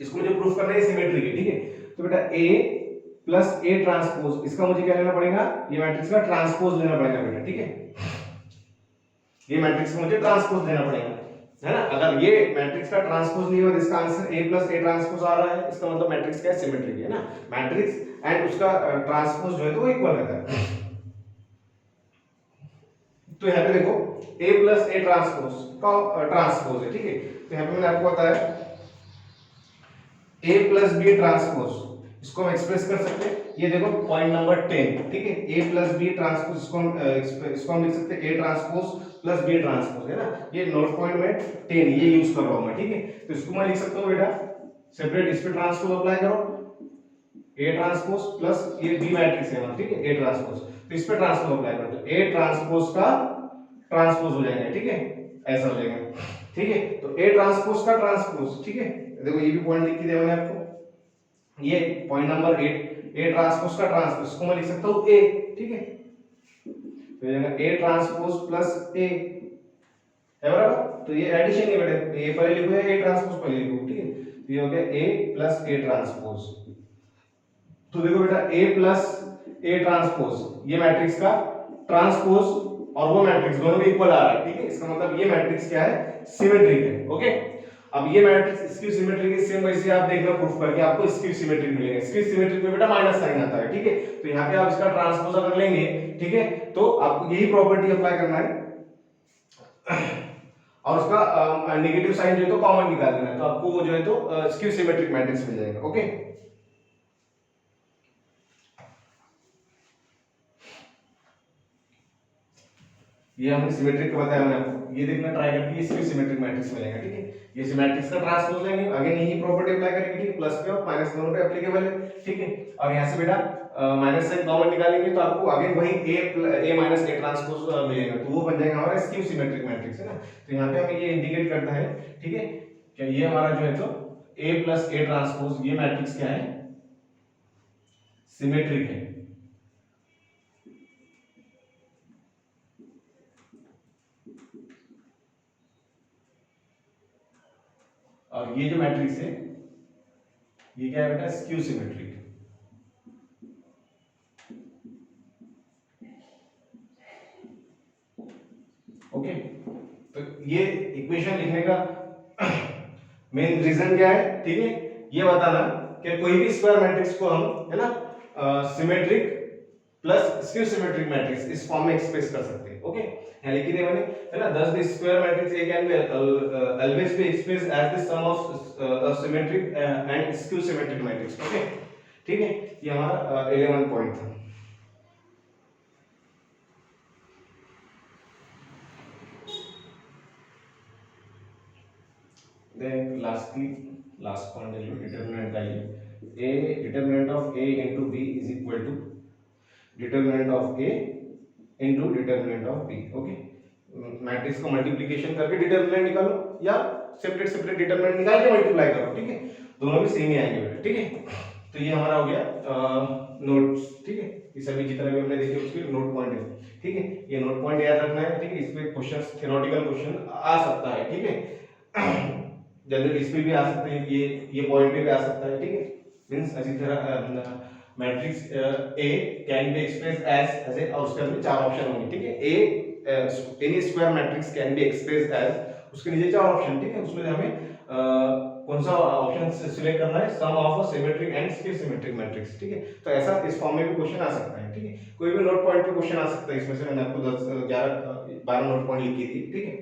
इसको मुझे प्रूफ करना है सिमेट्रिक है। ठीक है, तो बेटा A प्लस ए ट्रांसपोज इसका मुझे क्या लेना पड़ेगा, ये मैट्रिक्स का ट्रांसपोज लेना पड़ेगा बेटा। ठीक है, ये मैट्रिक्स को मुझे ट्रांसपोज लेना पड़ेगा, है ना। अगर ये मैट्रिक्स का ट्रांसपोज नहीं हो तो इसका answer A plus A transpose आ रहा है, इसका मतलब मैट्रिक्स क्या है, सिमेट्रिक है ना। मैट्रिक्स एंड उसका ट्रांसपोज जो है तो वो इक्वल रहता है। तो यहाँ पे देखो A प्लस ए ट्रांसपोज का ट्रांसपोज है। ठीक है, तो यहाँ पे मैंने आपको बताया A प्लस बी ट्रांसपोज, इसको हम एक्सप्रेस कर सकते हैं। ये देखो पॉइंट नंबर 10, ठीक है, A प्लस बी ट्रांसपोज, इसको हम लिख सकते हैं A transpose plus B transpose, है ना। ये नोट पॉइंट में 10 ये यूज कर रहा हूं मैं। ठीक है, तो इसको मैं लिख सकता हूं बेटा सेपरेट, इस पे ट्रांसपोज अप्लाई करो, A ट्रांसपोज प्लस ये बी मैट्रिक्स है, ठीक है, A ट्रांसपोज, तो इस पे ट्रांसपोज अप्लाई करो तो A ट्रांसपोज का ट्रांसपोज हो जाएगा। ठीक है, ऐसा हो जाएगा। ठीक है, तो A ट्रांसपोज का ट्रांसपोज, ठीक है, देखो ये भी पॉइंट लिख के दिया मैंने आपको, ये पॉइंट नंबर 8 A ट्रांसपोज का ट्रांसपोज, इसको मैं लिख सकता हूं A। ठीक है, तो ये A ट्रांसपोज प्लस A है बराबर, तो ये एडिशन है बेटा, A पहले लिखो या A ट्रांसपोज पहले लिखो। ठीक है, तो ये हो गया A प्लस A ट्रांसपोज। तो देखो बेटा A प्लस A ट्रांसपोज ये मैट्रिक्स का ट्रांसपोज और वो मैट्रिक्स दोनों में इक्वल आ रहा है। ठीक है, इसका मतलब ये मैट्रिक्स क्या है, सिमेट्रिक है। ओके, अब ये मैट्रिक्स स्क्यू सिमेट्रिक है, सेम वैसे आप देखना प्रूफ करके आपको स्क्यू सिमेट्रिक मिलेगा। स्क्यू सिमेट्रिक में बेटा माइनस साइन आता है। ठीक है, तो यहाँ पे आप इसका ट्रांसपोज अगर लेंगे, ठीक है, तो आपको यही प्रॉपर्टी अप्लाई करना है और उसका नेगेटिव साइन जो है तो कॉमन निकाल देना है, तो आपको वो जो है तो स्क्यू सिमेट्रिक मैट्रिक्स मिल जाएगा। ओके, ये हमने सिमेट्रिक का बताया मैंने आपको, ये देखना ट्राई करके इसमें सिमेट्रिक मैट्रिक्स मिलेगा। ठीक है, ये सिमेट्रिक्स का ट्रांसपोज लेंगे, अगेन यही प्रॉपर्टी अप्लाई करेंगे। ठीक है, प्लस पे और माइनस दोनों पे एप्लीकेबल है। ठीक है, और यहां से बेटा माइनस साइन कॉमन निकालेंगे तो आपको अगेन वही a माइनस a ट्रांसपोज मिलेगा, तो वो बन जाएगा हमारा स्क्यू सिमेट्रिक मैट्रिक्स, है ना। तो यहां पे हमें ये इंडिकेट करता है, ठीक है, कि ये हमारा जो है तो a प्लस a ट्रांसपोज ये मैट्रिक्स क्या है, सिमेट्रिक है। और ये जो मैट्रिक्स है ये क्या है बेटा, स्क्यू सिमेट्रिक। ओके, तो ये इक्वेशन लिखने का मेन रीजन क्या है, ठीक है, ये बताना कि कोई भी स्क्वायर मैट्रिक्स को हम, है ना, symmetric plus skew symmetric matrix इस फॉर्म में एक्सप्रेस कर सकते हैं। ओके, यहाँ लिख दिया मैंने, है ना, thus the square matrix A can be always be expressed as the sum of a symmetric and skew symmetric matrix। Okay, ठीक है, ये हमारा 11 पॉइंट था। लिखते हैं लास्ट पॉइंट देख लो डिटर्मिनेंट का ये A determinant of A into B is equal to determinant of A into determinant of B. Okay, matrix को मल्टीप्लिकेशन करके डिटर्मिनेंट निकालो या सेपरेट डिटर्मिनेंट निकाल के मल्टीप्लाई करो, ठीक है, दोनों भी सेम ही आएंगे बेटा, ठीक है। तो ये हमारा हो गया नोट्स, ठीक है, ये सभी जितने भी हमने देखे उसके नोट पॉइंट है, ठीक है, ये नोट पॉइंट याद रखना है, ठीक है। इसमें क्वेश्चंस थ्योरेटिकल क्वेश्चन आ सकता है, ठीक है, जनरल इस पे भी आ सकते हैं, ये पॉइंट पे भी आ सकता है, ठीक है। मींस इसी तरह matrix A can be express as A, और उसके अंदर चार ऑप्शन होंगे, ठीक है। A any square matrix can be express as, उसके नीचे चार ऑप्शन, ठीक है, उसमें हमें कौन सा ऑप्शन सिलेक्ट करना है, sum of a symmetric and square symmetric matrix, ठीक है। तो ऐसा इस फॉर्म में भी क्वेश्चन आ सकता है, ठीक है, कोई भी नोट पॉइंट पे क्वेश्चन आ सकता है, इसमें से मैंने आपको 10 11 12 नोट पॉइंट लिखी थी, ठीक है।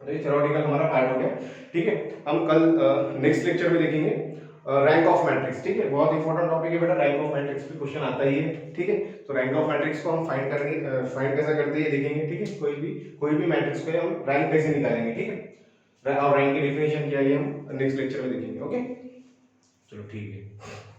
तो ये थ्योरेटिकल हमारा पार्ट हो गया, ठीक है। हम कल नेक्स्ट लेक्चर में देखेंगे रैंक ऑफ मैट्रिक्स, ठीक है, बहुत इंपॉर्टेंट टॉपिक है बेटा, रैंक ऑफ मैट्रिक्स पे क्वेश्चन आता ही है, ठीक है। तो रैंक ऑफ मैट्रिक्स को हम फाइंड कैसे करते हैं ये देखेंगे, ठीक है। कोई भी मैट्रिक्स को हम रैंक कैसे निकालेंगे, ठीक है, और रैंक की डेफिनेशन क्या है ये हम नेक्स्ट लेक्चर में देखेंगे। ओके, चलो ठीक है।